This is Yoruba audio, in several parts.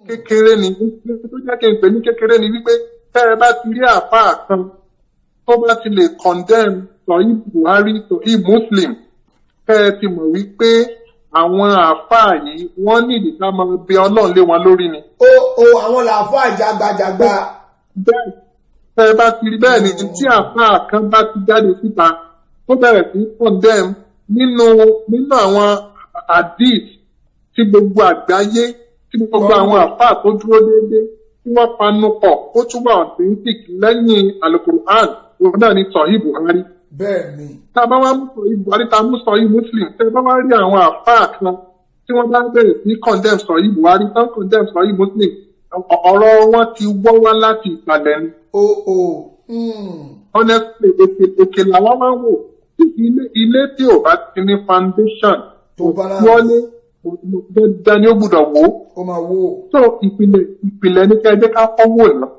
kékeré ni tó jẹ́ kí n pè ní kékeré ni wípé tẹ́ ẹ bá ti rí àfáà kan tó bá ti lè condemn sọ̀yí Buhari sọ̀yí Muslim kẹ́ ẹ ti mọ̀ wípé àwọn àfáà yìí wọ́n nídìí ká máa bẹ Ọlọ́run lé wọn lórí ni. Àwọn làáfáà jagbajagba. Bẹ́ẹ̀ tẹ́ ẹ bá ti rí bẹ́ẹ̀ ni tí àfáà kan bá ti jáde síta tó bẹ̀rẹ̀ sí condemn nínú àwọn hadith tí gbogbo àgbáyé tí gbogbo àwọn àfáà tó dúró déédéé tí wọ́n panu pọ̀ ó túbọ̀ authentic lẹ́yìn Al-Qur'an òun náà ni sọ̀yí Buhari. Bẹ́ẹ̀ni. Tá a bá wá mú sọ̀yí Buhari tá a mú sọ̀yí Muslim tẹ́ ẹ bá wá rí àwọn àfáà kan tí wọ́n bá bẹ̀rẹ̀ sí condemn sọ̀yí Buhari tán condemn sọ̀yí Muslim ọ̀rọ̀ wọn ti wọ́ wá láti ìpàlẹ̀ ni. Honestly èkè làwọn máa ń wò ilé tí ò bá ti ní foundation wọlé dandan ni ó gbúdọ̀ wó. Ó máa wó. So ìpìlẹ̀ ní kẹ́ẹ́dẹ́ ká fọ́wọ́ náà.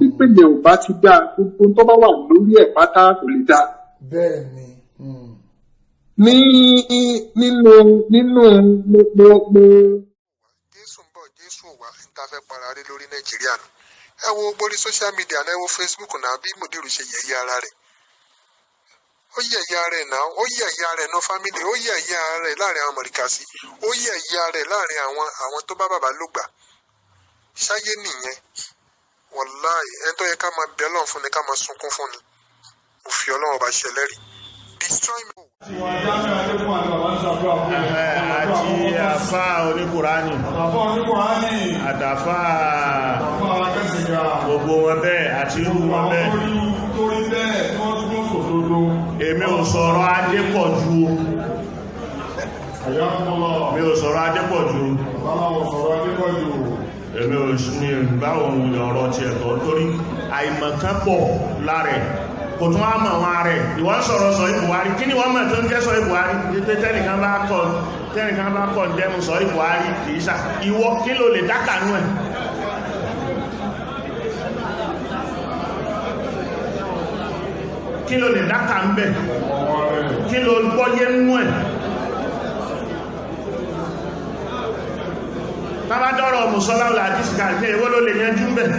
Ìpìlẹ̀ ò bá ti dáa gbogbo tó bá wà lórí ẹ̀ pátá kò lè dáa. Bẹ́ẹ̀ni. Nínú mo. Jésù ń bọ̀ Jésù wà ń ta fẹ́ para rí lórí Nàìjíríà nù. Ẹ wo gbórí social media náà ẹ wo Facebook náà bí Mudir ṣe yẹ̀yẹ́ ara rẹ̀. Ó yẹ̀yẹ́ ara rẹ̀ náà ó yẹ̀yẹ́ ara rẹ̀ náà family ó yẹ̀yẹ́ ara rẹ̀ láàrin àwọn mọ̀ríkàsí ó yẹ̀yẹ́ ara rẹ̀ láàrin àwọn tó bá bàbá ló gbà. Ṣáyé nìyẹn. Wàláì ẹni tó yẹ ká máa bẹ Ọlọ́run fún ni ká máa sunkún fún ni. Mo fi Ọlọ́run ọba ṣẹlẹ́rìí. Destroy me. Àti àfá oníkùránì àtàfá gbogbo wọn bẹ́ẹ̀ àti irú wọn bẹ́ẹ̀. Èmi ò sọ̀rọ̀ Adépọ̀jù èmi ò sọ̀rọ̀ Adépọ̀jù èmi ò ní báwọn ọ̀rọ̀ ti ẹ̀tọ́ torí àìmọ̀kan pọ̀ lára kò tún wá mọ̀ wọn rẹ̀ ìwọ́n sọ̀rọ̀ sọ Buhari kí ni wọ́n mọ̀ tó ń jẹ́ sọ Buhari pé tẹ́nìkan bá kọ̀ dẹ́mu sọ Buhari kìí sà ìwọ kí ló lè dákànú ẹ̀ kí ló lè dákà ń bẹ̀ kí ló gbọ́yé nú ẹ̀ bábá dọ́rọ̀ mùsọ́láwò àdísìkà kí èwo ló lè yanjú ń bẹ̀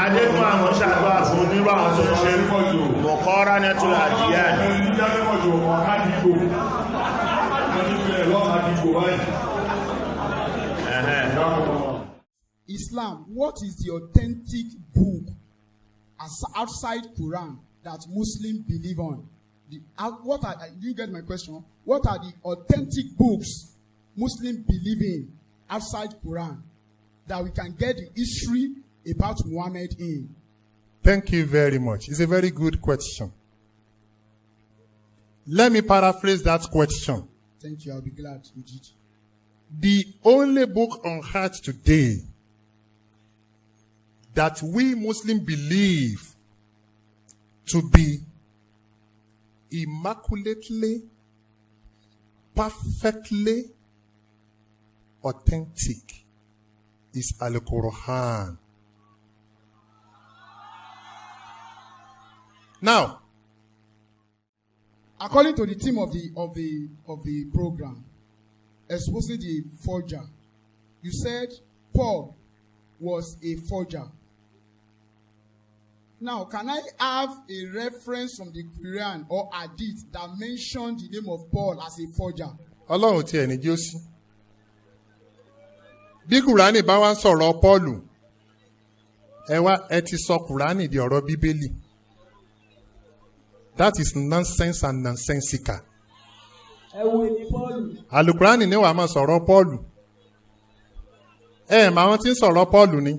adékún àwọn ṣàdúrà fún nírò àwọn tó ń ṣe mọ̀kọ́rá nẹ́tùlù àdíyà Islam, what is the authentic book outside Quran that Muslims believe on? You get my question? What are the authentic books Muslims believe in outside Quran that we can get the history about Muhammad in? Thank you very much. It's a very good question. Let me paraphrase that question. Thank you. I'll be glad you did. The only book on earth today that we Muslims believe to be immaculately, perfectly authentic is Al-Quran. Now, according to the theme of the program, especially the forger, you said Paul was a forger. Now, can I have a reference from the Quran or Hadith that mentioned the name of Paul as a forger? Ọlọ́run tí ẹni jí ó sí. Bí Kùránì bá wá ń sọ̀rọ̀ Pọ́ọ̀lù, ẹ ti sọ Kùránì di ọ̀rọ̀ Bíbélì. That is nonsense and nonsensical. Àlùkùránì ní wàá máa sọ̀rọ̀ Pọ́ọ̀lù. Mà àwọn tí ń sọ̀rọ̀ Pọ́ọ̀lù ni.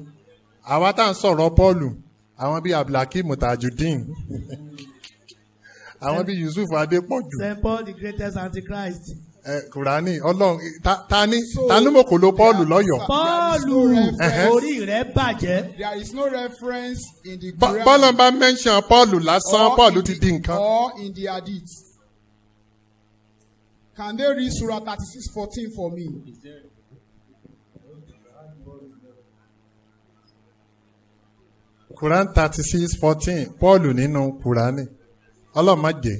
Àwa tá à ń sọ̀rọ̀ Pọ́ọ̀lù. Àwọn bíi Abdulhakeem Tajudeen. Àwọn bíi Yussuf Adépọ̀jù. Saint Paul the greatest antichrist. Kùránì Ọlọ́run ta ló mọ̀ kó lo Pọ́ọ̀lù lọ́yọ̀ọ́. Pọ́ọ̀lù orí rẹ̀ bàjẹ́. There is no reference in the Quran. Bọ́lá bá mention Pọ́ọ̀lù lásán Pọ́ọ̀lù ti di nǹkan. Or in the Hadith. Can they read Surah 36:14 for me? Quran 36:14 Pọ́ọ̀lù nínú Kùránì. Ọlọ́run má jẹ́.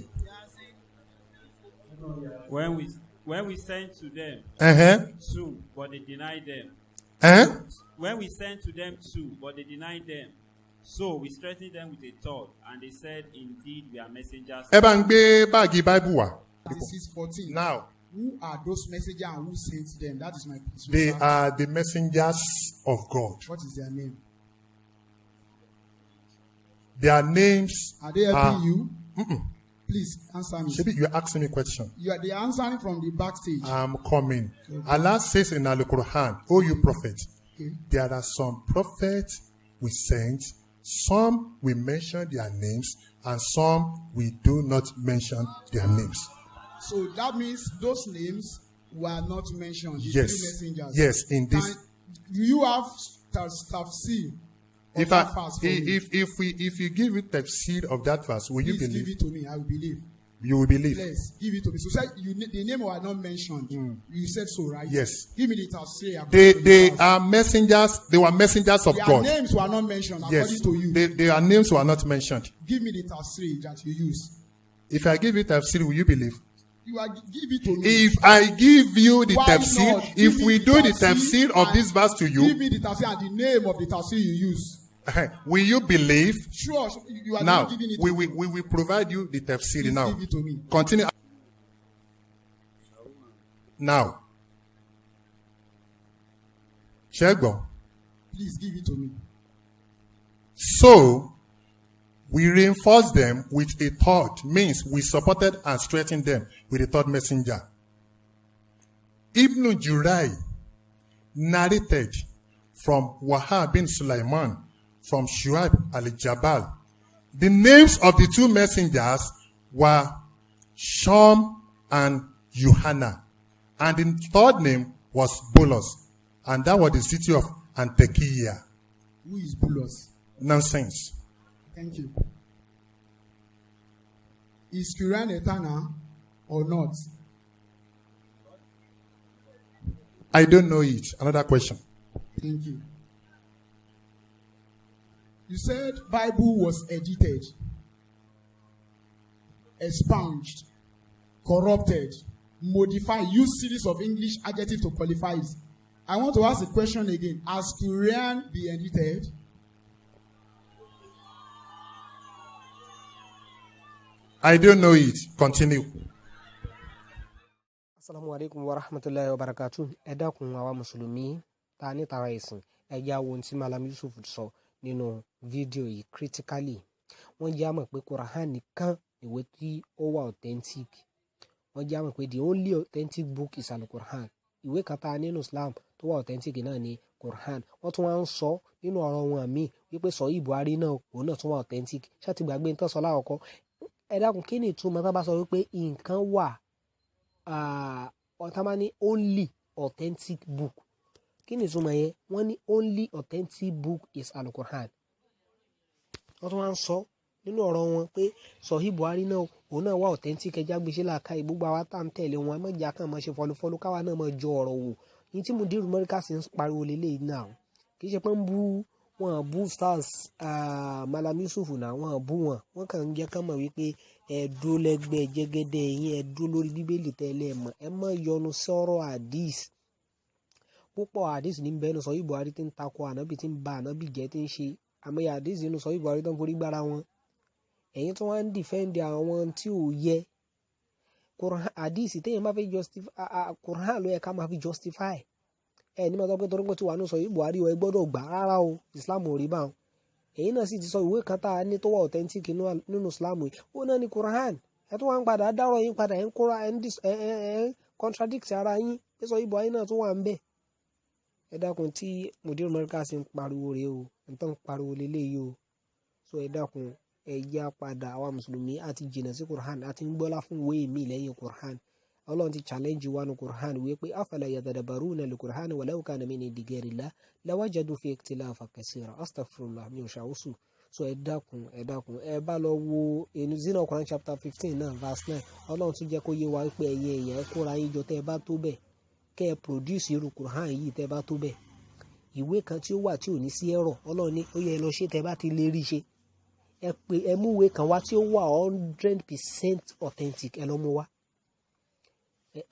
When we sent to them two, but they denied them. When we sent to them two, but they denied them. So we strengthened them with a third, and they said, "Indeed, we are messengers." This is 14. Now, who are those messengers and who sent them? That is my question. They are the messengers of God. What is their name? Their names are they helping you? Please answer me. Maybe you're asking me a question. They are answering from the backstage. I'm coming. Okay. Allah says in Al-Quran, "O you prophet, there are some prophets we sent, some we mention their names, and some we do not mention their names." So that means those names were not mentioned. The yes. three messengers. Yes, in this. Do you have tafsir? If you give it tafsir of that verse, will you believe? Please give it to me. I will believe. You will believe. Please give it to me. So say the name were not mentioned. You said so, right? Yes. Give me the tafsir. They are messengers. They were messengers of God. Their names were not mentioned according to you. Their names were not mentioned. Give me the tafsir that you use. If I give you tafsir, will you believe? Give it to me. If I give you the tafsir, if we do the tafsir of this verse to you, give me the tafsir and the name of the tafsir you use. Will you believe? Sure. You are now, not giving it we will provide you the tafsir. Please now. Give it to me. Continue. Now. Shego. Please give it to me. So, we reinforced them with a third, means we supported and strengthened them with a third messenger. Ibn Jurai narrated from Wahab bin Sulaiman, from Shuaib al-Jabal. The names of the two messengers were Sham and Yohana. And the third name was Bolos. And that was the city of Antekia. Who is Bolos? Nonsense. Thank you. Is Quran eternal or not? I don't know it. Another question. Thank you. You said Bible was edited, expunged, corrupted, modified, use series of English adjectives to qualify it. I want to ask the question again. Has Quran been edited? I don't know it. Continue. Assalamu alaikum wa rahmatullahi wa barakatuh. Ẹ dákun àwa Mùsùlùmí ta ní tara ẹ̀sìn. Ẹ jẹ́ àwọn tí Mallam Yussuf sọ nínú fídíò yìí critically. Wọ́n jẹ́ àmọ̀ pé Quran nìkan ìwé tí ó wà authentic. Wọ́n jẹ́ àmọ̀ pé the only authentic book is Al-Quran. Ìwé kan tá nínú Islam tó wà authentic náà ni Quran. Wọ́n tún wá ń sọ nínú ọ̀rọ̀ wọn míì wípé Sahih Buhari náà òun náà tún wà authentic. Ṣé ti gbàgbé nǹkan sọ láwọ̀kọ́? Ẹ dákun kí ni ìtumọ̀ tá bá sọ wípé nǹkan wà ọ̀tá máa ní only authentic book. Kí ni ìtumọ̀ yẹn? Wọ́n ní only authentic book is Al-Quran. Wọ́n tún wá ń sọ nínú ọ̀rọ̀ wọn pé Sahih Buhari náà òun náà wà authentic. Ẹja gbèsè làákà gbogbo àwa tá à ń tẹ̀lé wọn mọ̀jà kan máa ṣe fọlúfọlú káwa náà máa jọ ọ̀rọ̀ wò. Ní tí Mudir Markaz ń pariwo lélẹ́yìí náà kì í ṣe pé ń bú wọn bú stars Mallam Yussuf náà wọn bú wọn kàn ń jẹ́ kán mọ̀ wípé ẹ̀dó lẹ́gbẹ̀ẹ́ jẹ́gẹ́dẹ́ yín ẹ̀dó lórí bíbélì tẹ́lẹ̀ mọ̀ ẹ má yọnu sọ̀rọ̀ hadith púpọ̀ hadith ní bẹ́ẹ̀ ní Sahih Buhari tí ń takò ànábì tí ń ba ànábì jẹ́ tí ń ṣe àmọ́ hadith nínú Sahih Buhari tó ń forí gbára wọn ẹ̀yin tó wá ń dìfẹ́ǹdì àwọn tí ò yẹ hadith téèyàn máa fi justify Quran ló yẹ ká máa fi justify ní ma sọ pé torí pé tí wà ní Sahih Buhari ẹ gbọ́dọ̀ gbà rárá o Islam ò rí báwọn èyí náà sì ti sọ ìwé kan tá a ní tó wà authentic nínú Islam yìí ó náà ní Quran ẹ tó wà ń padà dárọ̀ yín padà ẹ ń kóra ẹ ń contradict ara yín pé Sahih Buhari náà tó wà ń bẹ̀ ẹ dákun tí Mudir Markaz ń pariwo rèé o ń tán pariwo lélẹ́yìí o so ẹ dákun ẹ já padà àwa mùsùlùmí àti jìnnà sí Quran àti ń gbọ́lá fún ìwé mi lẹ́yìn Quran Ọlọ́run ti challenge wa ní Quran wípé afala yatadabbaruna al-Qur'ana walau kana min indi ghayrillah lawajadu fi ikhtilafan kaseera astaghfirullah mi ò ṣàwùsù so ẹ dákun ẹ bá lọ wo Zina Quran chapter 15 náà verse 9 Ọlọ́run tún jẹ́ kó yé wa pé ẹ̀yin èèyàn ẹ kóra yín jọ tẹ́ ẹ bá tó bẹ́ẹ̀ kẹ́ ẹ produce irú Quran yìí tẹ́ ẹ bá tó bẹ́ẹ̀ ìwé kan tí ó wà tí ò ní sí ẹ̀rọ Ọlọ́run ní ó yẹ lọ ṣe tẹ́ ẹ bá ti lè rí ṣe ẹ mú ìwé kan wá tí ó wà 100% authentic ẹ lọ mú wá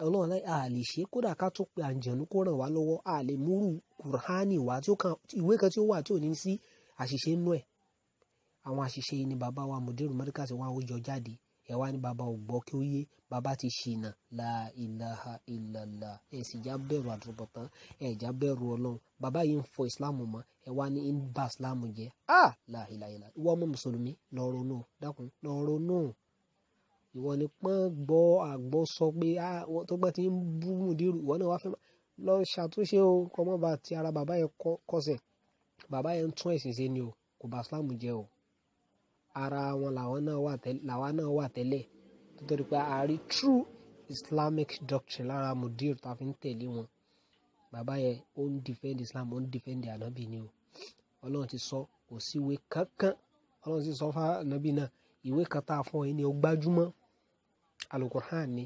ọlọ́run láì a lè ṣe kódà ká tó pe àǹjẹ̀nú kó ràn wá lọ́wọ́ a lè múrù kùránì wá ìwé kan tí ó wà tí ò ní sí àṣìṣe nínú ẹ̀. Àwọn àṣìṣe yìí ni bàbá wa Mudir Markaz wá ó jọ jáde ẹ wá ní bàbá ò gbọ́ kí ó yé bàbá ti ṣìnà la ilaha illallah ẹ sì já bẹ̀rù àtúbọ̀tán ẹ já bẹ̀rù ọlọ́run bàbá yìí ń fọ ìsìláàmù mọ́ ẹ wá ní ń bá ìsìláàmù jẹ́ la ilaha illallah ìwọ ọmọ mùsùlùmí lọ ronú dákun lọ ronú ìwọ ni pọ́n gbọ́ àgbọ́ sọ pé tó gbọ́ ti ń bú Mudiru ìwọ náà wá fẹ́ lọ ṣàtúnṣe o kọ́ mọ́ bá ti ara bàbá yẹn kọsẹ̀ bàbá yẹn ń tún ẹ̀sìn ṣe ni o kò bá ìsìláàmù jẹ́ o ara wọn làwọn náà wà tẹ́lẹ̀ nítorí pé a rí true Islamic doctrine lára Mudir tá a fi ń tẹ̀lé wọn bàbá yẹn ó ń defend Islam ó ń defend ànábì ni o ọlọ́run ti sọ kò sí ìwé kankan ọlọ́run ti sọ fún ànábì náà ìwé kan tá a fún ẹ ní o gbájúmọ́ Al-Qur'an ni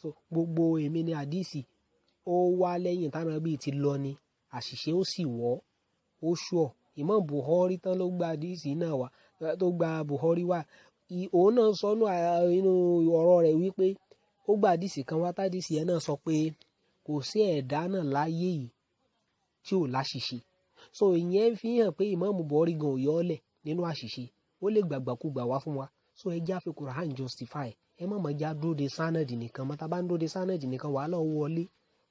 so gbogbo èmi ní àdìsí ó wá lẹ́yìn tánàbì ti lọ ni àṣìṣe ó sì wọ́ ó ṣùọ́ Imam Bukhari tán ló gba àdìsí náà wá tó gba Bukhari wá òun náà sọ inú ọ̀rọ̀ rẹ̀ wípé ó gba àdìsí kan wá tádìsí ẹ̀ náà sọ pé kò sí ẹ̀dá náà láyé yìí tí ò láṣìṣe so ìyẹn fi hàn pé Imam Bukhari gan ò yọ ọ́ lẹ̀ nínú àṣìṣe ó lè gbàgbàkúgbà wá fún wa so ẹ já fi Quran justify ẹ má máa já dúró de sanadi nìkan mọ́ tá a bá ń dúró de sanadi nìkan wàhálà ó wọlé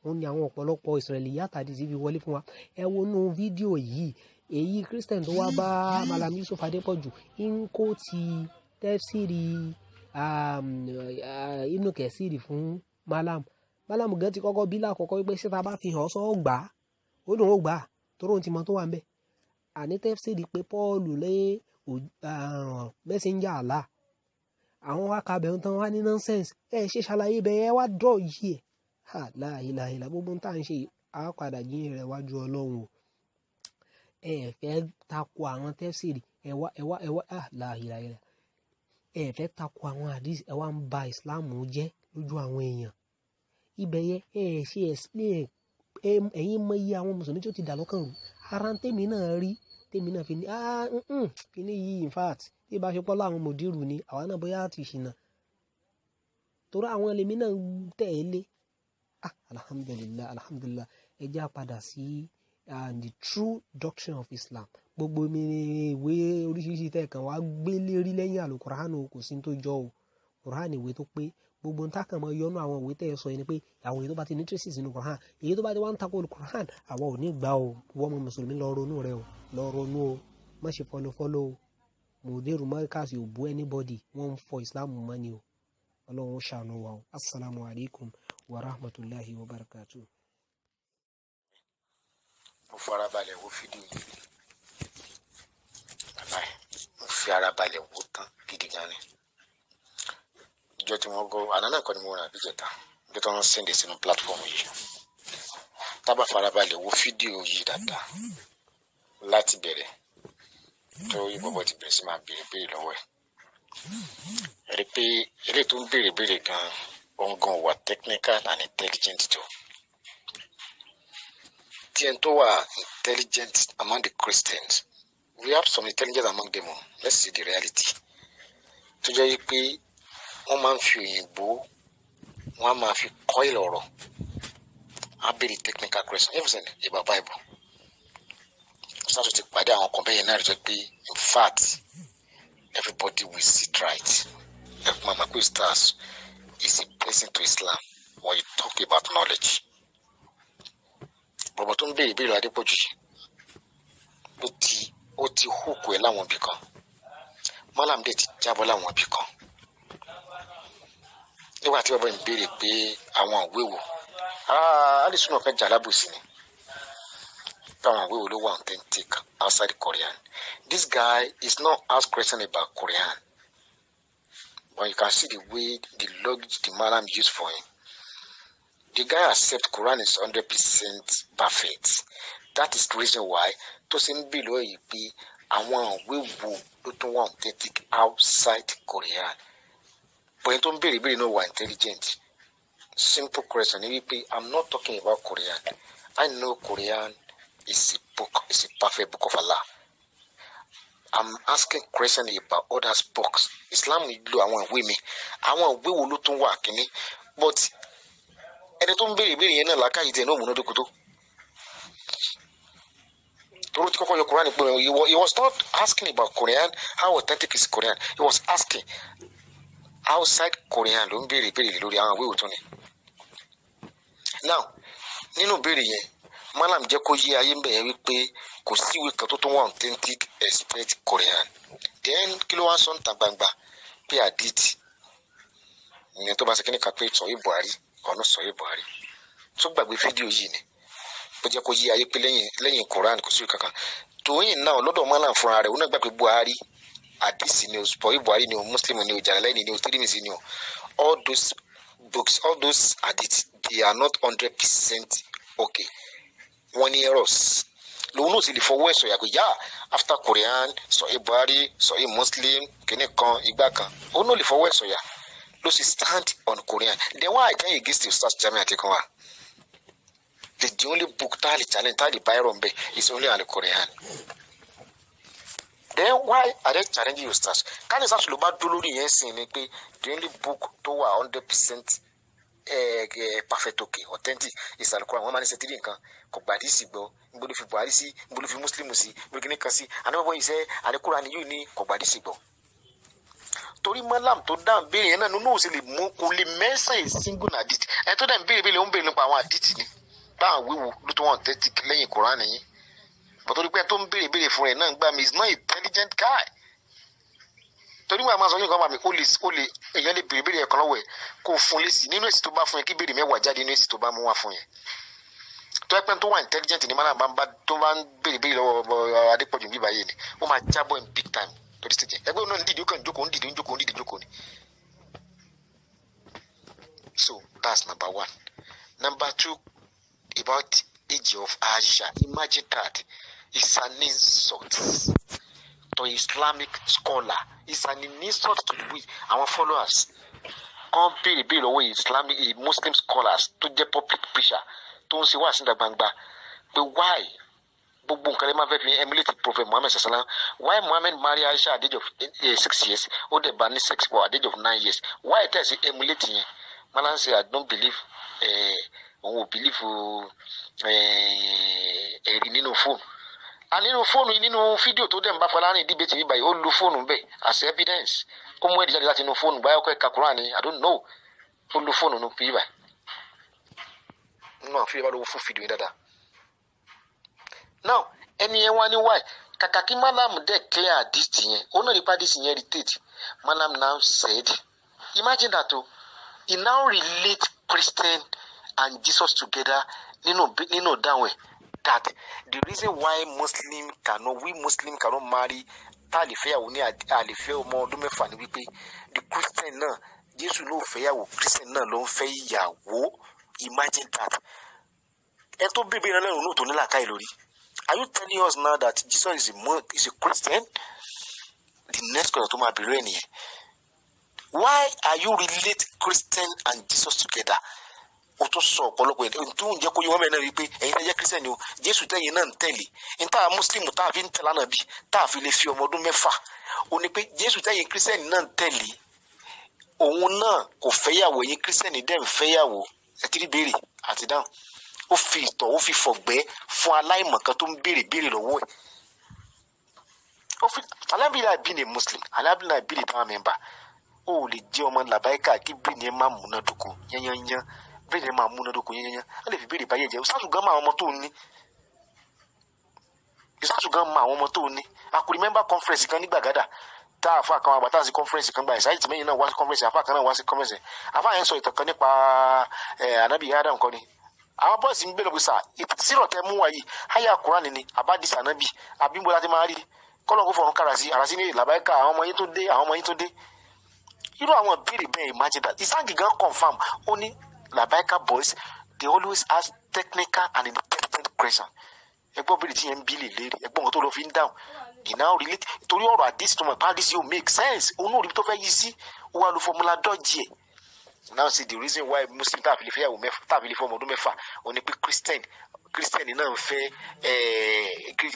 òun ni àwọn ọ̀pọ̀lọpọ̀ Israeli yàtàdì sí fi wọlé fún wa ẹ wo nú fídíò yìí èyí Christian tó wá bá Mallam Yussuf Adépọ̀jù ń kó ti tẹ́fsìrì Ibn Kathir fún Mallam gan ti kọ́kọ́ bí lákọ̀ọ́kọ́ wípé ṣé ta bá fi hàn sọ́ gbà á ó dùn ó gbà á torí òun ti mọ tó wà ń bẹ̀ àní tẹ́fsìrì pé Paul lé messenger Allah àwọn wá kabẹ̀ ń tán wá ní nonsense ẹ ṣe ṣàlàyé bẹ́ẹ̀ ẹ wá dọ̀ yìí ẹ̀ la ilaha illa gbogbo tá à ń ṣe á padà jíyìn rẹ̀ wájú Ọlọ́run o ẹ fẹ́ takò àwọn tẹ́fsìrì ẹ wá la ilaha illa ẹ fẹ́ takò àwọn hadith ẹ wá ń ba Islam jẹ́ lójú àwọn èèyàn ibẹ̀ yẹ ẹ ṣe explain ẹ̀yin mọ iye àwọn mùsùlùmí tí ó ti dà lọ́kàn rú ara tèmi náà rí tèmi náà fi ní kíní yìí in fact tí ìbá ṣe pọ́lọ́ àwọn Mudiru ni àwa náà bóyá ti ṣìnà torí àwọn ẹlẹ́mí náà tẹ̀lé alhamdulillah ẹ já padà sí the true doctrine of Islam gbogbo mi ìwé oríṣiríṣi tẹ̀kan wá gbé lérí lẹ́yìn Al-Qur'an kò sí tó jọ o Qur'an ìwé tó pé gbogbo ń tákàn mọ́ yọnu àwọn ìwé tẹ̀ sọ yẹn ni pé àwọn èyí tó bá ti ní traces nínú Qur'an èyí tó bá ti wá ń takò Qur'an àwa ò ní gbà o wọ́n mọ mùsùlùmí lọ ronú rẹ o lọ ronú o má ṣe fọlọ́fọlọ́ o Mudir Markaz ò bú anybody wọ́n ń fọ Islam mọ́ ni o ọlọ́run ó ṣàánú wa o assalamu alaikum wa rahmatulahi wa barakatuh. mo farabalẹ̀ wo fídíò yìí bàbá ẹ̀ mo fi ara balẹ̀ wò tán gidi gan ni ìjọ tí wọ́n gọ́ àná náà kọ́ ni mo rà bí jẹta bí tó ń sẹ́ndẹ̀ sínú platform yìí tábà farabalẹ̀ wo fídíò yìí dáadáa láti bẹ̀rẹ̀ tó yí bọ́bọ́ ti bẹ̀rẹ̀ sí máa béèrè lọ́wọ́ ẹ̀ rí pé eré tó ń béèrè gan òun gan wà technical and intelligent tó díẹ̀ tó wà intelligent among the Christians we have some intelligence among them let's see the reality tó jẹ́ pé wọ́n máa ń fi òyìnbó wọ́n á máa fi kọ́ ìlọ̀rọ̀ á béèrè technical question even ìbá Bible sátò ti pàdé àwọn kan bẹ́yẹn náà rí jẹ́ pé in fact everybody will sit right ẹ̀kún mama pé stars is a blessing to Islam when you talk about knowledge bọ̀bọ̀ tó ń béèrè ìbéèrè Adépọ̀jù yìí ó ti hùkù ẹ̀ láwọn ibì kan Mallam dẹ̀ ti jábọ́ láwọn ibì kan nígbà tí bàbá mi béèrè pé àwọn ìwé wo alison ọ̀fẹ́ jàlábùsì ni àwọn ìwé wo ló wà authentic outside Korean. This guy is not asked question about Korean, but you can see the way the language the Mallam used for him. The guy accepts Quran is 100% perfect. That is the reason why to send below you be àwọn ìwé wo ló tún wà authentic outside Korean. But you don't be no one intelligent. Simple question. I'm not talking about Korean. I know Korean is a book, it's a perfect book of Allah. I'm asking question about other books. Islam lo àwọn ìwé mi. Àwọn ìwé wo ló tún wà kíní. But ẹni tó ń béèrè béèrè yẹn náà làákàyè tiẹ̀ náà múnádóko tó. Torí tí kọ́kọ́ yọ Quran pé he was not asking about Quran, how authentic is Quran. He was asking outside Quran ló ń béèrè béèrè lórí àwọn ìwé òtún ni. Now nínú béèrè yẹn Mallam jẹ́ kó yé ayé ń bẹ̀yẹn wípé kò sí ìwé kan tó tún wà authentic except Quran. Then kí ló wá sọ níta gbangba pé hadith ìyẹn tó bá ṣe kíní kan pé Sahih Buhari ọ̀nà Sahih Buhari tó gbàgbé fídíò yìí ni bó jẹ́ kó yé ayé pé lẹ́yìn Quran kò sí ìwé kankan. Tòyìn náà lọ́dọ̀ Mallam fúnra rẹ̀ ó náà gbà pé Buhari hadith ni o Sahih Buhari ni o Muslim ni o Jalalaini ni o Tirmidhi ni o all those books all those hadith they are not 100% okay. Wọ́n ní errors lòun náà sì lè fọwọ́ ẹ̀sọ̀ yàgò yá after Quran Sahih Buhari Sahih Muslim kìíní kan ìgbà kan òun náà lè fọwọ́ ẹ̀sọ̀ yà ló sì stand on Quran. Then why I tell you against the stars Jamiu àti kan wa the only book tá a lè challenge tá a lè báyìí rọ̀ is only on the Quran. Then why are they challenging you stars? Káni sáà ló bá dúró lórí yẹn sìn ni pé the only book tó wà 100% perfect okay authentic is Al-Quran. Wọ́n máa ní sẹ́tìrì nǹkan kò gbàdí sí gbọ́ ngbọ́dọ̀ fi Buhari sí ngbọ́dọ̀ fi Muslim sí ngbọ́dọ̀ kìíní kan sí ànábọ̀ yìí sẹ́ àdékùrà ni yóò ní kò gbàdí sí gbọ́. Torí Mallam tó dáhùn béèrè yẹn náà nínú òsè lè mú kó lè mẹ́sàn-án single hadith ẹ̀ tó dáhùn béèrè ó ń béèrè nípa àwọn hadith ni báwọn wíwo ló tó wọn authentic lẹ́yìn Quran yìí bọ́tọ́rí pé tó ń béèrè fún rẹ̀ náà gbà mí is not intelligent guy. Torí wọn a máa sọ yín kan bá mi ó lè èèyàn lè béèrè ẹ̀kan lọ́wọ́ ẹ̀ kó fún lésì nínú èsì tó bá fún yẹn kí béèrè mẹ́wàá jáde nínú èsì tó bá mú wá fún yẹn. Tó ẹ pẹ́ tó wà intelligent ní Mallam tó bá ń béèrè lọ́wọ́ Adépọ̀jù bíbá yìí ni ó máa jábọ̀ in big time to the stage. Ẹgbẹ́ náà ń dìde ó kàn jókòó ń dìde jókòó ni. So that's number one. Number two, about age of Aisha. Imagine that. It's an insult to Islamic scholar. It's an insult to our followers. Come béèrè lọ́wọ́ Islamic Muslim scholars to the public preacher tó ń ṣe wá sí gbangba pé why gbogbo nǹkan lè máa fẹ́ fi emulate Prophet Muhammad sallam. Why Muhammad marry Aisha at the age of 6 years ó dẹ̀ bá ní sex for at the age of 9 years. Why tell us emulate yẹn? Mallam say I don't believe òun ò believe ẹ̀rí nínú fóònù. And nínú fóònù nínú fídíò tó dẹ̀ ń bá Fọlárin debate yìí báyìí ó lo fóònù bẹ́ẹ̀ as evidence kó mú ẹ̀dí jáde láti inú fóònù báyọ̀ kọ́ ẹ̀ka Quran ni I don't know ó lo fóònù nínú pí báyìí nínú àwọn fídíò bá lówó fún fídíò yìí dáadáa. Now ẹni yẹn wá ní why kàkà kí Mallam dẹ̀ clear hadith yẹn ó náà nípa hadith yẹn irritate. Mallam now said imagine that o he now relate Christian and Jesus together nínú dáhùn ẹ̀ that the reason why we Muslim cannot marry tá a lè fẹ́yàwó ní àlèfẹ́ ọmọ ọdún mẹ́fà ni wípé the Christian náà Jésù ló fẹ́yàwó Christian náà ló ń fẹ́ ìyàwó. Imagine that. Ẹ tó bèbè náà lẹ́rù náà tó ní làákàyè lórí. Are you telling us now that Jesus is a Christian? The next question tó máa bèrè ẹ̀ nìyẹn. Why are you relate Christian and Jesus together? O tún sọ ọ̀pọ̀lọpọ̀ ẹ̀ tó ń jẹ́ kó yẹ wọ́n mẹ́rin rí pé ẹ̀yin tẹ́ jẹ́ Christian ni o Jésù tẹ́yìn náà ń tẹ̀lé níta Muslim tá a fi ń tẹ̀lé ànábì tá a fi lè fi ọmọ ọdún mẹ́fà o ní pé Jésù tẹ́yìn Christian náà ń tẹ̀lé òun náà kò fẹ́yàwó ẹ̀yin Christian dẹ̀ ń fẹ́yàwó ẹ ti rí béèrè àti dáhùn ó fi ìtọ̀ ó fi fọ̀gbẹ́ fún aláìmọ̀kan tó ń béèrè lọ́wọ́ ẹ̀. Ó fi alábìlà bíi Muslim alábìlà bíi power member ó lè jẹ́ ọmọ làbáyíkà kí bíi ẹ máa múnádóko yányányán bẹ́ẹ̀ ni máa múnádóko yányányán á lè fi béèrè báyẹ̀ jẹ́ ìsásùgán máa àwọn ọmọ tó ní I could remember conference kan ní Gbàgádà tá a fa kan àgbà tá a sì conference kan gba ìsáyìí tí mẹ́yìn náà wá sí conference àfa kan náà wá sí conference àfa yẹn sọ ìtàn kan nípa ànábì Adam kan ni àwọn bọ́ọ̀sì ń bẹ̀rẹ̀ pé sà sírọ̀ tẹ mú wa yìí àyà Quran ni àbádìsí ànábì àbímbó láti máa rí kọ́lọ̀ kó fọ̀run kára sí àràsí ní làbáyíká àwọn ọmọ yín tó dé irú àwọn ìbéèrè bẹ́ẹ̀ imagine that ìsáǹgì gan confam ó ní làbáyíká boys they always ask technical and intelligent question ẹgbọ́n bèrè tí yẹn ń bí lè lérí ẹgbọ́n wọn tó lọ fi ń dáhùn ìnáwó relate torí ọ̀rọ̀ àdìsí tó mọ̀ pé àdìsí yóò make sense òun náà rí tó fẹ́ yí sí ó wà ló fọmúlà dọ́jì ẹ̀. Now see the reason why Muslim tá a fi lè fẹ́yàwó mẹ́fà tá a fi lè fọmọ ọdún mẹ́fà ó ní pé Christian náà ń fẹ́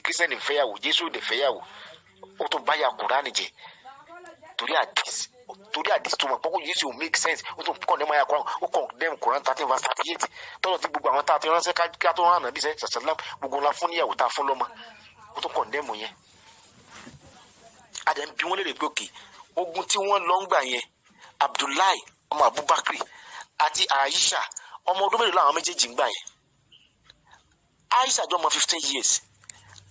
Christian ń fẹ́yàwó Jésù dẹ̀ fẹ́yàwó ó tún báyà Kùránì jẹ torí àdìsí torí àdìsí tó mọ̀ pọ́kó yìí sì ò make sense ó tún condemn ayà Quran ó condemn Quran 13 verse 38 tọ́lọ̀ tí gbogbo àwọn tá a ti ránṣẹ́ ká tó rán ànábì sẹ́sẹ̀lám gbogbo ńlá fún níyàwó tá a fún lọ́mọ ó tún condemn yẹn. Adẹ̀ ń bí wọ́n lè rè pé òkè ogun tí wọ́n lọ ń gbà yẹn Abdullahi ọmọ Abubakar àti Aisha ọmọ ọdún mélòó làwọn méjèèjì ń gbà yẹn. Aisha jọ ọmọ 15 years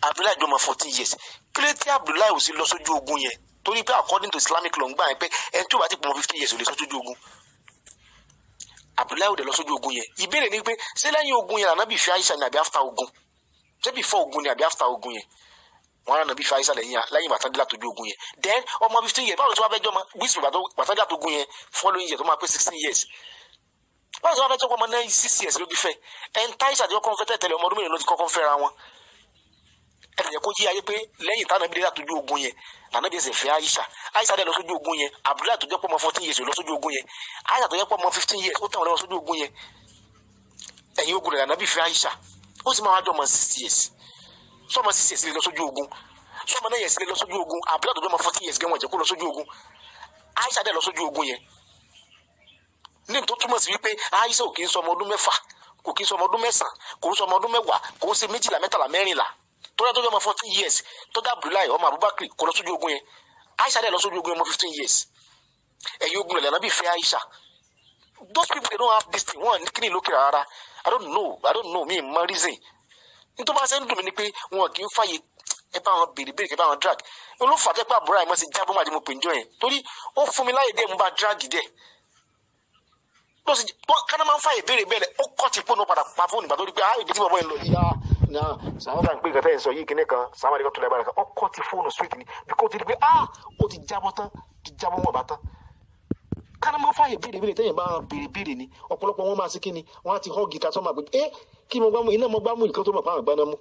Abdullahi jọ ọmọ 14 years kílé tí Abdullahi ò sí lọ sójú ogun yẹn torí pé according to Islamic law ń gbà yẹn pé ẹni tó bá ti pọ̀ mọ́ 15 years ò lè sọ sójú ogun. Abdullahi ò dẹ̀ lọ sójú ogun yẹn. Ìbéèrè ni pé ṣé lẹ́yìn ogun yẹn ànábì fi Aisha ní àbí after ogun? Ṣé before ogun ni àbí after ogun yẹn? Wọ́n rán ànábì fi Aisha lẹ́yìn bàtàndínlá tójú ogun yẹn. Then ọmọ 15 years báwo ló ti wá fẹ́ jọ ọmọ bísí bàtàndínlá tójú ogun yẹn following year tó máa pé 16 years. Báwo ló ti wá fẹ́ jọ ọmọ 6 years ló bí fẹ́? Ẹn Aisha ti kọ́kọ́ fẹ́ tẹ̀lé ọmọ ọdún mélòó ló ti kọ́kọ́ fẹ́ra wọn. Ẹ tẹ̀yẹ kó yí ayé pé lẹ́yìn táwọn ẹbí dé látọjú ogun yẹn lànàbí ẹsẹ̀ fẹ́ Aisha dẹ̀ lọ sójú ogun yẹn Abdullahi tó jẹ́ pọ́ ọmọ 14 years lọ sójú ogun yẹn Aisha tó jẹ́ pọ́ ọmọ 15 years ó tàn lọ sójú ogun yẹn ẹ̀yìn ogun rẹ̀ lànàbí fẹ́ Aisha ó sì máa wájú ọmọ 6 years sọmọ 6 years lè lọ sójú ogun sọmọ 9 years lè lọ sójú ogun Abdullahi tó jẹ́ ọmọ 14 years gẹ́wọ̀n jẹ́ kó lọ sójú ogun Aisha dẹ̀ lọ sójú ogun yẹn ní tó túmọ̀ sí wípé Aisha ò kì í sọ ọmọ ọdún 6 kò kì í sọ ọmọ ọdún 9 kò ń sọ ọmọ ọdún 10 kò ń ṣe 12 13 14 tó yẹ tó jẹ́ ọmọ 14 years tó dá Abdullahi ọmọ Abubakar kò lọ sójú ogun yẹn Aisha dẹ̀ lọ sójú ogun ọmọ 15 years ẹ̀yin ogun rẹ̀ lànà bí fẹ́ Aisha. Those people they don't have this thing wọn ní kíni lókè rárá I don't know mi mọ reason nítorí bá ṣe ń dùn mí ni pé wọn kì í fàyè ẹ bá wọn béèrè kẹ bá wọn drag olùfàtẹ́ pé àbúrò àìmọ́ sí jábọ́ màdí mo pè ń jọ yẹn torí ó fún mi láyè dé mo bá drag dẹ̀ kánà máa ń fàyè béèrè bẹ́ẹ̀ ó kọ́ ti pọ́nù padà pa fóònù ìgbà tó rí pé ibi tí bàbá yẹn lọ yíyá náà sàwọn bá ń pè nǹkan tẹ́ ẹ̀ sọ yìí kíní kan sàwọn àdìgbà tó lẹ́ bára kan ó kọ́ ti fóònù street ni bí kò ti di pé ó ti jábọ́ tán ti jábọ́ wọn bá tán kánà máa ń fàyè béèrè tẹ́yìn bá béèrè ni ọ̀pọ̀lọpọ̀ wọn máa sí kíni wọn á ti họ́ọ̀gì ká sọ́mà pé kí mo gbámú iná mo gbámú nǹkan tó mọ̀ fáwọn àgbáná mú.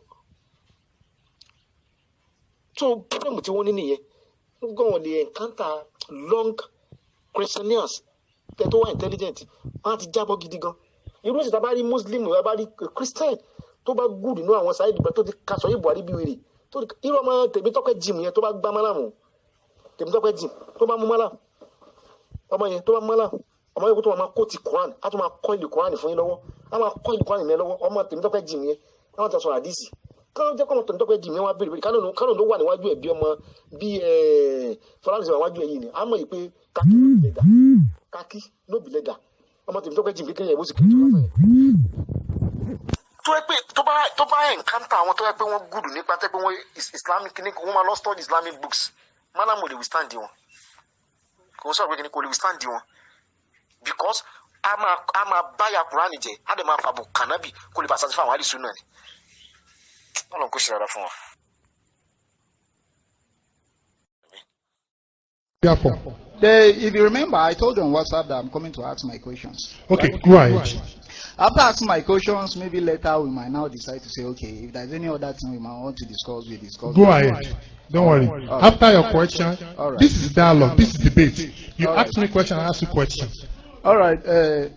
tó pírẹ́mù tí wọ́n ní nìyẹn gbọ́n wọn lè encounter long questionnaires tẹ́ tó wà intelligent wọ́n á ti jábọ́ gidi gan. irú ìṣèta bá rí Muslim ìwà bá rí Christian tó bá gùn nínú àwọn sáyé ìdìbò tó ti kaṣọ yìí Buhari bí wèrè irú ọmọ Tèmítọ́pẹ́ jìm yẹn tó bá gbá Mallam Tèmítọ́pẹ́ jìm tó bá mú Mallam ọmọ yẹn tó bá mọ́lá ọmọ yẹn kó tó máa kó ti Quran á tó máa kọ́ ìlú Quran fún yín lọ́wọ́ á máa kọ́ ìlú Quran yẹn lọ́wọ́ ọmọ Tèmítọ́pẹ́ jìm yẹn á máa tẹ̀sán àdìsí káwọn jẹ́ kọ́mọ Tèmítọ́pẹ́ jìm yẹn wá bèrè kánò ló wà níwájú ẹ̀ bí ọmọ bí Fọláṣẹ́ wà níwájú ẹ̀ yìí ni á mọ̀ yìí pé kákí lóbi lẹ́dà ọmọ Tèmítọ́pẹ́ jìm kékeré yẹn bó sì kékeré tó wá fẹ́. tó yẹ pé tó bá ẹ̀ǹkántà àwọn tó yẹ pé wọ́n gùdù nípa tẹ́ pé wọ́n Islamic ní wọ́n máa lọ study Islamic books Mallam ò lè withstand wọn kò sọ̀rọ̀ pé kí ni kò lè withstand wọn because a máa báyà Kùránì jẹ a dẹ̀ máa fàbọ̀ kànábì kó lè bá satisfy àwọn àdìsú náà ni Ọlọ́run kò ṣe rárá fún wa. If you remember, I told you on WhatsApp that I'm coming to ask my questions. Okay, go ahead. After asking my questions, maybe later we might now decide to say, okay, if there's any other thing we might want to discuss, we discuss. Go ahead. Don't worry. Right. After your question, this is dialogue, this is debate. You ask me question, I ask you questions. All right. The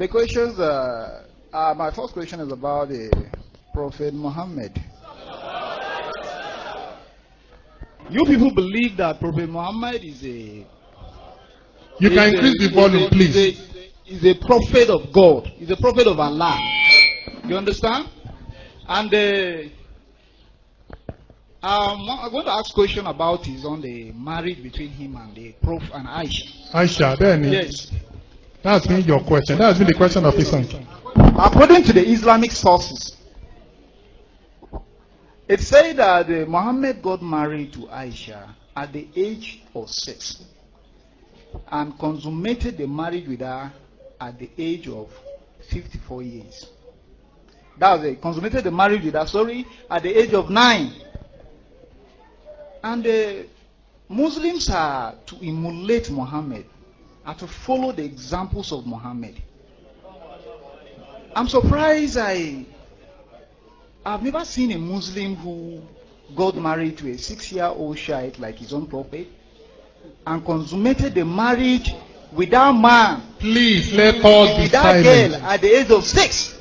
questions, my first question is about the Prophet Muhammad. You people believe that Prophet Muhammad is a... You can increase the volume, please. Is a prophet of God. He's a prophet of Allah. You understand? And I'm going to ask a question about his on the marriage between him and the Prophet and Aisha. Aisha, then yes. That's been your question. That's been the question of his son. According to the Islamic sources, it says that Muhammad got married to Aisha at the age of 6 and consummated the marriage with her at the age of 54 years. That was it. Consummated the marriage with her, at the age of 9. And the Muslims are to emulate Muhammad, are to follow the examples of Muhammad. I'm surprised I've never seen a Muslim who got married to a 6-year-old child like his own prophet and consummated the marriage with that man. Please let us be that girl at the age of 6.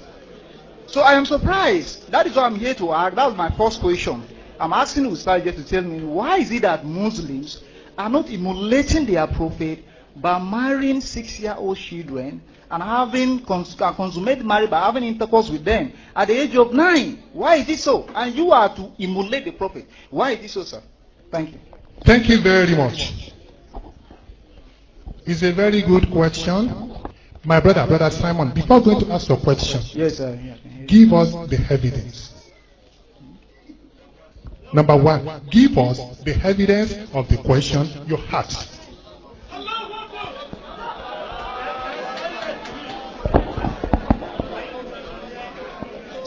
So I am surprised. That is what I'm here to ask. That's my first question. I'm asking Ustaz just to tell me, why is it that Muslims are not emulating their prophet by marrying 6-year-old children and having consummated marriage by having intercourse with them at the age of 9. Why is it so? And you are to emulate the prophet. Why is it so, sir? Thank you. Thank you very much. It's a very good question. My brother Simon, before going to ask your question, yes, sir. Give us the evidence. Number one, give us the evidence of the question you asked.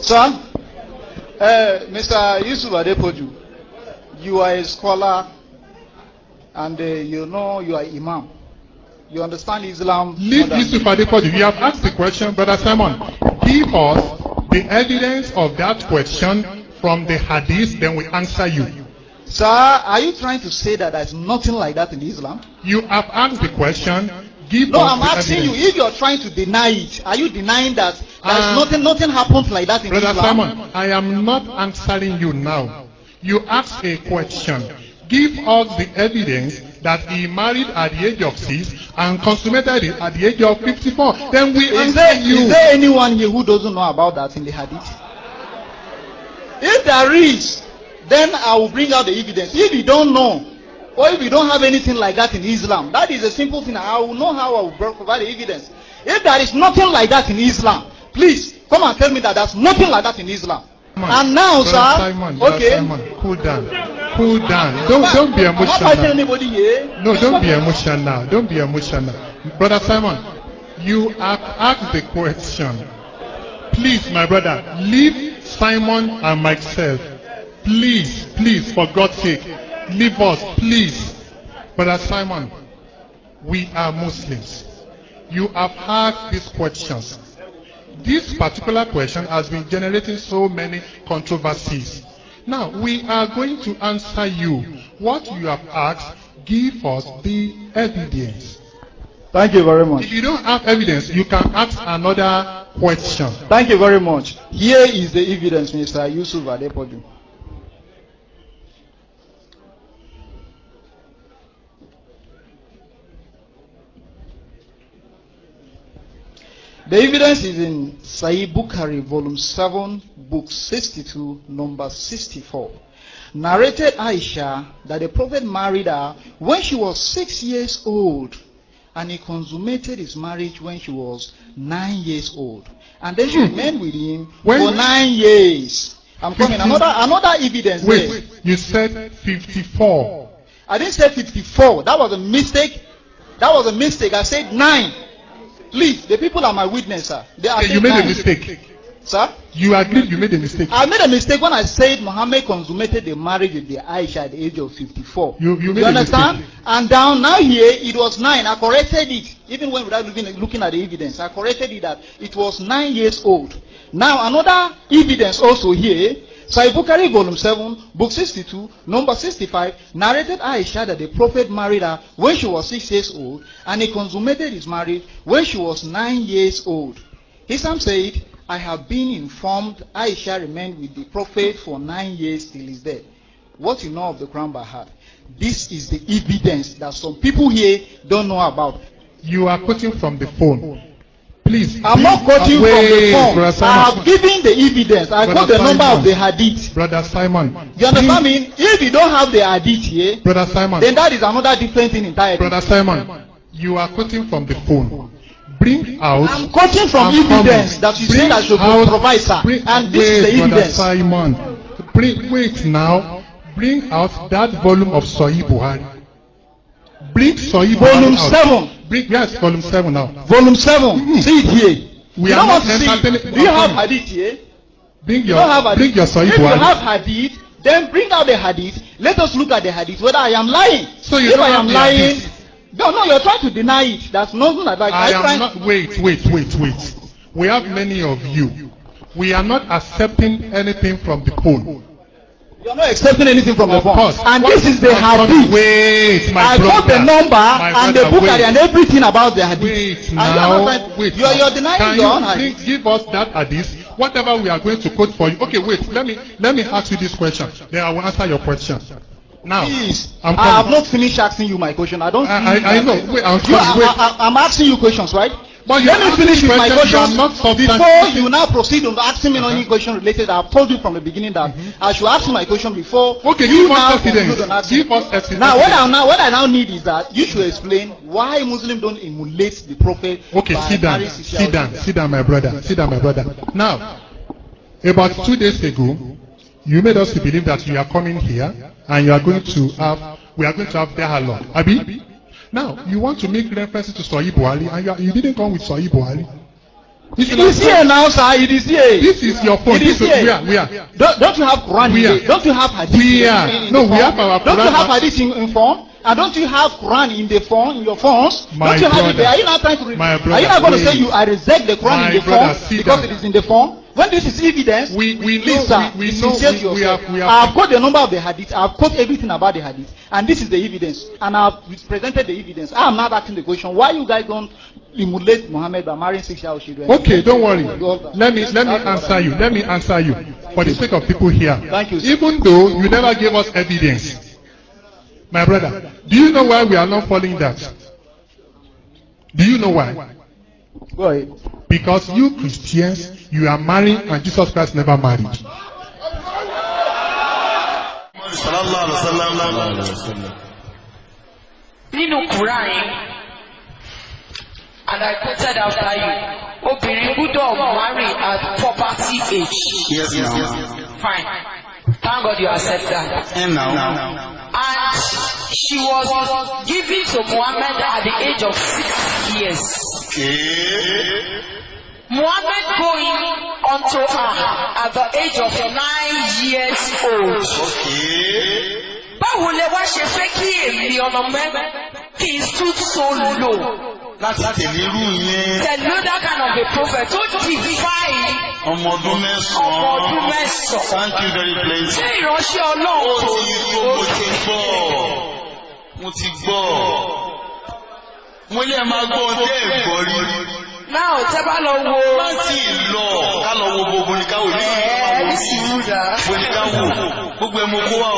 Sir, Mr. Yussuf Adepoju, you are a scholar and you know you are imam. You understand Islam. Leave Yussuf Adepoju. You have asked the question, Brother Simon. Give us the evidence of that question from the hadith, then we answer you. Sir, are you trying to say that there's nothing like that in Islam? You have asked the question. Give no, us I'm the asking evidence. you, if you're trying to deny it, are you denying that there's nothing happens like that in Brother Islam? Simon, I am not answering you now. You asked a question. Give us the evidence that he married at the age of 6 and consummated it at the age of 54. Then we answer you. Is there anyone here who doesn't know about that in the hadith? If there is, then I will bring out the evidence. If you don't know, or if you don't have anything like that in Islam, that is a simple thing. I will know how I will provide the evidence. If there is nothing like that in Islam, please come and tell me that there's nothing like that in Islam. And now, sir, Simon, okay. Simon, cool down. Cool down. Don't be emotional. I'm not fighting anybody here. No, don't be emotional. Don't be emotional. Brother Simon, you have asked the question. Please, my brother, leave Simon and myself. Please, for God's sake, leave us, please. Brother Simon, we are Muslims. You have asked these questions. This particular question has been generating so many controversies. Now, we are going to answer you. What you have asked, give us the evidence. Thank you very much. If you don't have evidence, you can ask another question. Thank you very much. Here is the evidence, Mr. Yussuf Adepoju. The evidence is in Sahih Bukhari, volume 7, book 62, number 64. Narrated Aisha that the Prophet married her when she was 6 years old, and he consummated his marriage when she was 9 years old. And then she remained with him for 9 years. I'm coming. Another evidence. Wait, you said 54. I didn't say 54. That was a mistake. I said 9. Please, the people are my witness, sir. You made a mistake. Sir? You agreed you made a mistake. I made a mistake when I said Muhammad consummated the marriage with the Aisha at the age of 54. You made understand? A mistake. And now here it was 9. I corrected it. Even when without looking at the evidence, I corrected it that it was 9 years old. Now another evidence also here. Sahih Bukhari, volume 7, book 62, number 65, narrated Aisha that the Prophet married her when she was 6 years old, and he consummated his marriage when she was 9 years old. Hisam said, I have been informed Aisha remained with the Prophet for 9 years till his death. What you know of the Quran by heart? This is the evidence that some people here don't know about. You are quoting from the phone. Please. I'm not quoting from the phone. I have given the evidence. I quote the number of the hadith. Brother Simon. You understand me? If you don't have the hadith here, Brother Simon, then that is another different thing entirely. Brother Simon, you are quoting from the phone. Bring out. I'm quoting from evidence that you say that should provide, sir. And this is the evidence. Brother Simon, wait now. Bring out that volume of Sahih Bukhari. Bring Sahih Bukhari volume 7. Yes, volume 7 now. Volume 7. See it here. We are not entertaining. Do you have hadith here? Bring your Sahih Bukhari. If you have hadith, then bring out the hadith. Let us look at the hadith whether I am lying. So you if I am lying. No, you're trying to deny it. That's nothing like that. I am not. Wait. We have many of you. We are not accepting anything from the phone. You're not accepting anything from the phone. Course. And this is the hadith. Wait, my I got the number and the book and everything about the hadith. Wait now. You're denying your own hadith. Can you give us that hadith? Whatever we are going to quote for you. Okay, wait. Let me ask you this question. Then I will answer your question. Now, please, I have not finished asking you my question. I don't. I know. Wait, I'm asking you questions, right? But let me finish with my questions before you now proceed on asking me any question related. I've told you from the beginning that I should ask you my question before. Okay, give us evidence. Give us evidence. Now, what I now need is that you should explain why Muslims don't emulate the Prophet. Okay, sit down, my brother. Now, about 2 days ago, you made us to believe that you are coming here and we are going to have dialogue. Abi? Now, you want to make references to Sahih Buhari and you didn't come with Sahih Buhari. It is here now, sir. It is here. This is your phone. It is here. We are. Don't you have Quran here? Don't you have Hadith? We are. No, we have our Quran. Don't you have Hadith in phone? And don't you have Quran in the phone, in your phones? Don't you have it there? Are you not trying to read? Are you not going to say I reject the Quran in the phone because it is in the phone? When this is evidence, we have got the number of the hadith, I've got everything about the hadith, and this is the evidence, and I've presented the evidence. I am not asking the question, why you guys don't emulate Muhammad by marrying 6-year-old children? Okay, don't worry. Let me answer you. Let me answer you for the sake of people here. Thank you, sir. Even though you never gave us evidence, my brother, do you know why we are not following that? Do you know why? Go ahead. Because you Christians, you are married and Jesus Christ never married. Nínú Quran, and I quoted after you, obìnrin gbọ́dọ̀ marry at property age. Yes. Fine. Thank God you accept that. And And she was given to Muhammad at the age of 6 years. Okay. Muhammad going unto her at the age of 9 years old. Okay. Báwo lẹ wá ṣe fẹ́ kí èmi ọmọ mẹ́rin kí n tún so lò? Láti tẹ̀lé irú yẹn. Tẹ̀lé that kind of a prophet tó defy. Ọmọ ọdún mẹ́sàn-án. Thank you very much. Ṣé ìránṣẹ́ Ọlọ́run tó mo ti gbọ́. Mo lè máa gbọ́ ọdẹ ẹ̀gbọ́ rí. Náà tẹ́ bá lọ wo. Láti lọ ká lọ wo gbogbo ní káwò ní ẹ̀ẹ́dì sùúrù. Boníkáwò gbogbo ẹmu kó wá o.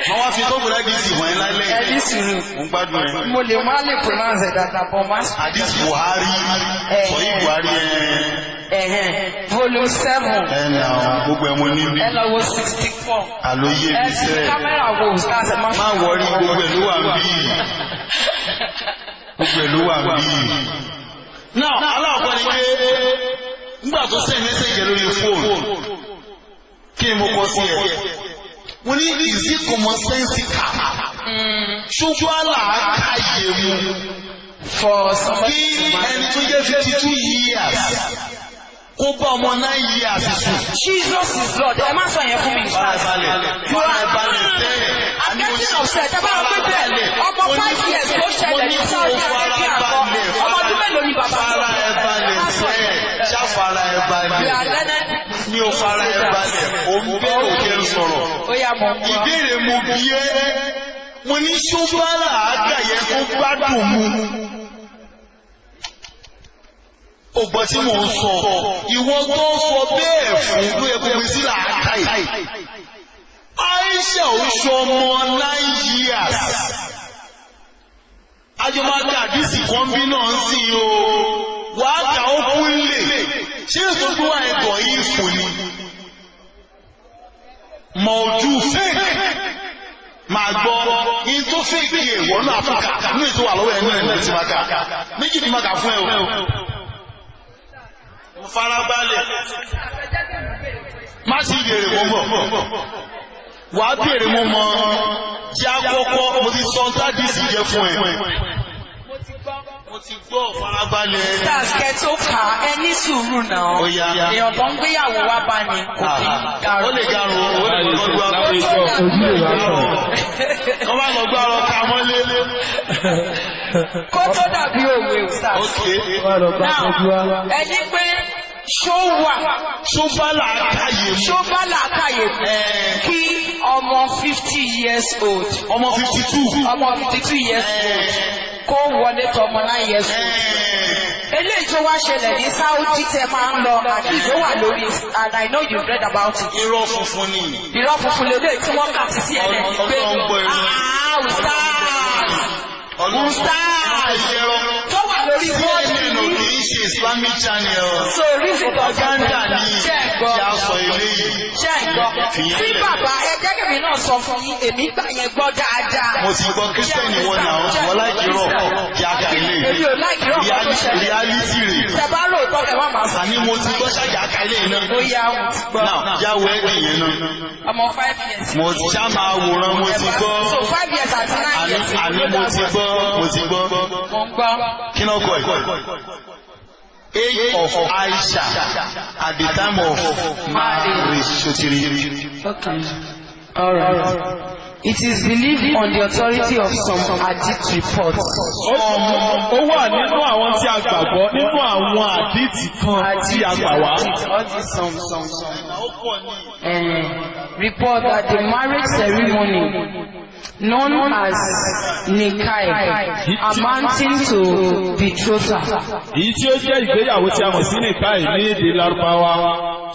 Wọ́n wá fi gbogbo lágìsì wọ̀nyí lálẹ́. Ẹ̀ẹ́dì sùúrù. Mo ń gbádùn ẹ̀. Mo lè má lè pronounce ẹ̀ dáadáa bọ̀ má. Àdìsí Buhari. Sọ̀yìn Buhari volume 7. Ẹnà gbogbo ẹmu níbi. Ẹ lọ wo 64. Àlóyè mi sẹ́. Kámẹ́rà wo sáà má. Má wọrí gbogbo ẹ̀ ló wà ń bí. Gbogbo ẹ̀ ló wà ń bí. Náà aláàbọ̀ ni pé nígbà tó sẹ́yìn mẹ́sẹ̀jì lórí fóònù kí ni mo kọ sí ẹ̀? Mo ní ìsí common sense kà. Ṣùgbọ́n àlàákáyé mu. Kí ẹni tó jẹ́ 52 years kó bá ọmọ 9 years sùn. Jesus is Lord. Ẹ má sọ yẹn fún mi. Farabalẹ̀ sẹ́yìn. I'm getting upset. Ẹ bá wọn pé bẹ́ẹ̀ ọmọ 5 years tó ṣẹlẹ̀ ní Saudi Arabia àkọ́. Ọmọ ọdún mélòó ni bàbá tó? Fara ẹ balẹ̀ sẹ́yìn. Ṣá fara ẹ balẹ̀. Mi ò fara ẹ balẹ̀. Ó ń bẹ̀rù kí ẹ sọ̀rọ̀. Ìbéèrè mo bí ẹ́. Mo ní ṣúgbọ́nà àgàyẹ kó gbádùn mu. Ògbọ́n tí mò ń sọ, ìwọ tó ń sọ bẹ́ẹ̀ fún ló yẹ kó gbé sí làákàyè. Aisha ò ṣọmọ 9 years. Ajọmọ́ta àdìsí kan bí náà ń sìn o. Wàá kà ó kú lè. Ṣé èso tó wà ẹ̀gọ́ yìí fò ni? Mọ̀ọ́jú fake. Màá gbọ́ in tó fake yẹ wọ́n náà fún kà. Ní ètò wà lọ́wọ́ ẹ̀ náà ẹ̀ ti máa kà. Méjì ni máa kà fún ẹ o. Farabalẹ̀. Má sì bèèrè mọ́ bọ̀. Wà á bèèrè mọ́ mọ́. Jẹ́ àkọ́kọ́ mo ti sọ sádìsì jẹ́ fún ẹ. Mo ti gbọ́ farabalẹ̀. Stars kẹ́tó kà ẹ ní sùúrù náà. Èèyàn tó ń gbéyàwó wá bá ní kò kí ń garun. Ó lè garun ó lè lọ́dún àpò. Kọ́ bá lọ gbọ́ ọ̀rọ̀ ká mọ́ lélé. Kó tó dàbí òwe ò stars. Now ẹni pé ṣó wà. Ṣó bá làákàyè mu. Ṣó bá làákàyè mu. Kí ọmọ 50 years old. Ọmọ 52. Ọmọ 52 years old. Kó wọlé tó ọmọ 9 years old. eléyìí tó wá ṣẹlẹ̀ ní Saudi tẹ máa ń lọ àti ìlú wà lórí and I know you read about it. irọ́ funfun ni. irọ́ funfun lélẹ̀ tí wọ́n kà sí sí ẹ̀rẹ́ pé ustaz tó wà lórí bọ́ọ̀lù ní kì í ṣe Islamic channel. so reason to propaganda ni ìyá sọ eléyìí. ṣé ìgbọ́ tí bàbá ẹgbẹ́gbẹ̀mí náà sọ fún yín èmi gbà yẹn gbọ́ dáadáa. mo ti gbọ́ kírísítẹ́nì wọn náà wọ́n láìkí rọ̀ yàgà ilé. èmi ò láìkí rọ̀ kọ́ tó ṣẹlẹ̀. reality rè. tẹ̀bá lóòótọ́ ẹ̀ wá máa sọ. àní mo ti gbọ́ ṣàyàgà ilé náà. ó yá mo ti gbọ́. náà yàwó ẹ̀dì yẹn náà. ọmọ 5 years. mo ti ṣá máa wòran mo ti gbọ́. so 5 years àti 9 years. àní mo ti gbọ́ mo ti gbọ́. mo ń gbọ́. kí náà kọ́ ẹ̀. age of Aisha at the time of marriage ṣòtìrì. Okay. All right. It is believed on the authority of some hadith reports. Ó wà nínú àwọn tí a gbàgbọ́ nínú àwọn àdìtì kan tí a gbà wá. Report that the marriage ceremony known as Nikai amounting to betrothal. Èyí tí ó jẹ́ ìgbéyàwó tí a mọ̀ sí Nikai ní èdè Lárúbáwá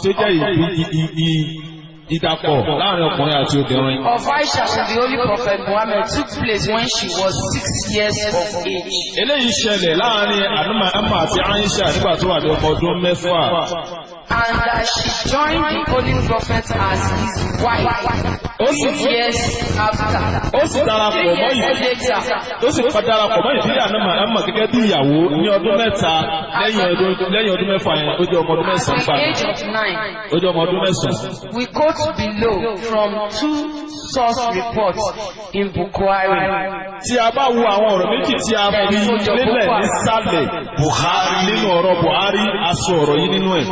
tí ó jẹ́ ìdàpọ̀ láàrin ọkùnrin àti obìnrin. Of Aisha to the Holy Prophet Muhammad took place when she was 6 years of age. Eléyìí ṣẹlẹ̀ láàrin Anuma àti Aisha nígbà tó wà ní ọmọ ọdún 6. And that she joined the Holy Prophet as his wife. 6 years after. Ó sì darapọ̀ mọ́ ìdílé ìdílé Anuma gẹ́gẹ́ bí ìyàwó ní ọdún 3 lẹ́yìn ọdún 6 yẹn ó jẹ́ ọmọ ọdún 9 gbà. Age of 9. Ó jẹ́ ọmọ ọdún 9. We quote below from 2 source reports in Bukhari. Tí a bá wo àwọn ọ̀rọ̀ méjì tí a fi lélẹ̀ nísàlẹ̀ Bukhari nínú ọ̀rọ̀ Bukhari aṣọ ọ̀rọ̀ yìí nínú ẹ̀.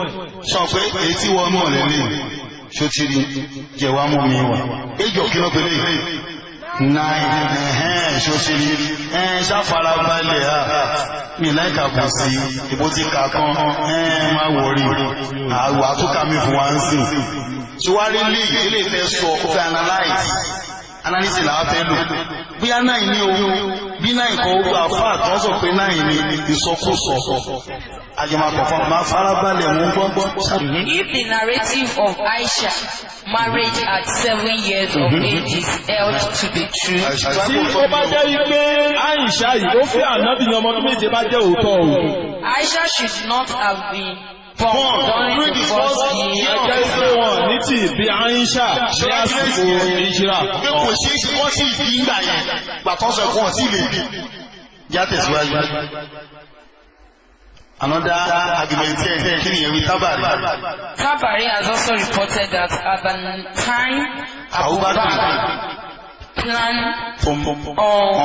Sọ pé èyí tí wọ́n mọ̀ lẹ́lẹ̀ ṣòtìrì jẹ̀wá mú mi wà. Age of kìlọ̀ pẹ̀lú 9 ṣòtìrì ṣàfarabalẹ̀ mi láìka kò sí ìbò tí kà kan má wọ̀rí àwọ̀ àtúkà mi fún wa ń sìn. Ṣíwárí ilé ìfẹ́ sọ fẹ́ analyze làá fẹ́ lò bí a 9 ní owó bí 9 kan ó gbà fún àtọ́sọ̀ pé 9 ní ìsọkúsọ àjẹmàkọ̀fọ́ máa farabalẹ̀ mú gbọ́ngbọ́n. If the narrative of Aisha marriage at 7 years of age is held to be true. Tí ó bá jẹ́ wípé Aisha yìí ó fẹ́ ànábì ní ọmọ ọdún méje bá jẹ́ òótọ́ o. Aisha should not have been born during the first year. Ẹjẹ́ ìgbé wọn ní ti bí Aisha ní àsìkò ìjìrà. Pé kò ṣe é ṣe wọ́n sì bí ìgbà yẹn gbàtọ́sọ̀ ẹ̀kọ́ wọn sí lè bí. Já tẹ̀síwájú. Another argument here, Tabari has also reported that at the time Abu Bakr planned on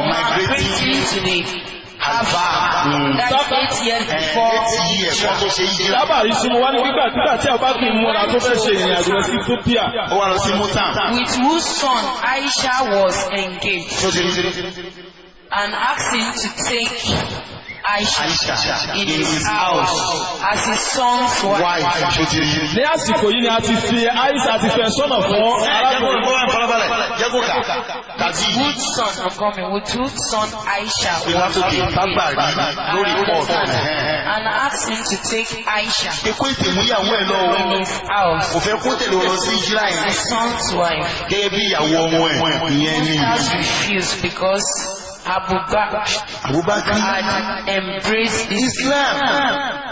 migrating to the that's 8 years before. Tabari súnmọ́ wá ní nígbà tí Abu Bakr múra tó fẹ́ ṣe ìrìn àjò sí Ethiopia. With whose son Aisha was engaged and asked him to take Aisha in his house as his son's wife. Ní àsìkò yìí ni a ti fi Aisha ti fẹ́ sọ́nà fún arákùnrin. Good son of coming with good son Aisha and asked him to take Aisha in his house as his son's wife. He has refused because Abu Bakr had embraced Islam.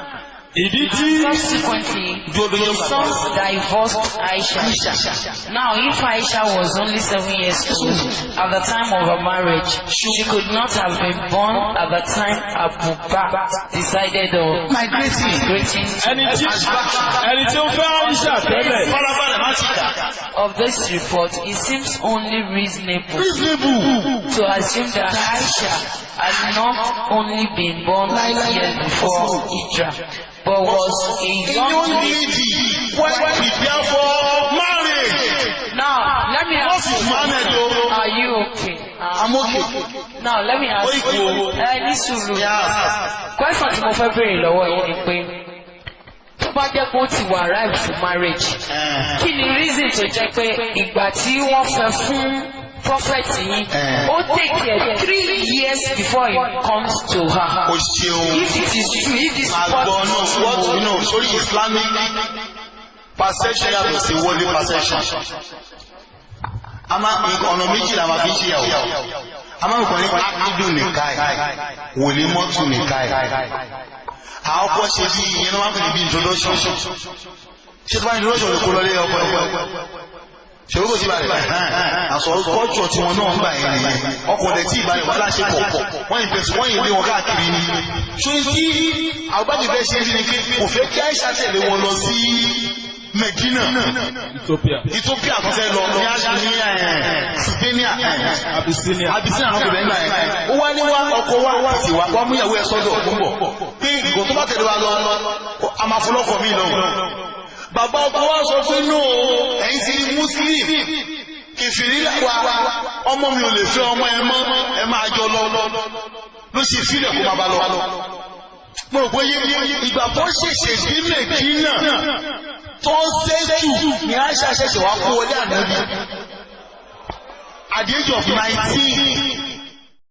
Subsequently, the sons divorced Aisha. Now, if Aisha was only 7 years old at the time of her marriage, she could not have been born at the time Abu Bakr decided on migrating Of this report, it seems only reasonable to assume that Aisha had not only been born 8 years before Hijrah, but was a young lady prepare for marriage. Now, let me ask you, are you okay? I'm okay. Now, let me ask you, question tí mo fẹ́ béèrè lọ́wọ́ yìí ni pé tó bá jẹ́ pé ó ti wà arrive for marriage, kí ni reason tó jẹ́ pé ìgbà tí wọ́n fẹ́ fún prophet yìí ó take care 3 years before he comes to her. O ṣeun. If it is true, if this is possible. No, what you know, sorry, Islamic perception yàtọ̀ sí worldly perception. Àmọ́ ọ̀nà méjì la máa fi ṣe yàwó. Àmọ́ nǹkan nípa dídùn nìkan wòlé mọ́tò nìkan. Àwọn ọkọ̀ ṣe bí ìyẹn náà wá pè ní bí introduction. Ṣé tí wọ́n introduction lè kó lọ lé ọkọ̀ ṣe gbogbo sí ìbàlẹ̀ àṣọ kọ́jọ tí wọn náà ń gbà yẹn nìyẹn ọkọ̀ ọ̀dẹ̀ tí ìbàlẹ̀ wọn láṣẹ pọ̀ wọ́n ìbẹ̀sùn wọ́n ìlé wọn káàkiri ni ṣó ń tí àwùbájú bẹ́ẹ̀ ṣe ní pé kò fẹ́ kí Aisha tẹ̀lé wọn lọ sí Medina Ethiopia tó fẹ́ lọ ní aṣọ ní Abyssinia náà kò bẹ́ẹ̀ gbà yẹn ó wá ní wá ọkọ̀ wá sí wá mú ìyàwó ẹ̀ sọ́dọ̀ tó ń bọ̀ pé ìgò tó bá tẹ̀lé wa lọ àmàfọlọ́kọ̀ mi lọ bàbá ọkọ wa sọ pé no ẹ̀yin ti muslim kìfìrí wa ọmọ mi ò lè fẹ́ ọmọ ẹ mọ́ ẹ máa jọ lọ ló ṣe fílẹ̀ kó máa bá lọ. mo rò pé ìgbà tó ṣẹ̀ṣẹ̀ dé Mẹ̀dínà tó ń ṣẹ́jù ní Aisha ṣẹ̀ṣẹ̀ wá kó wọlé Ànábì at the age of 19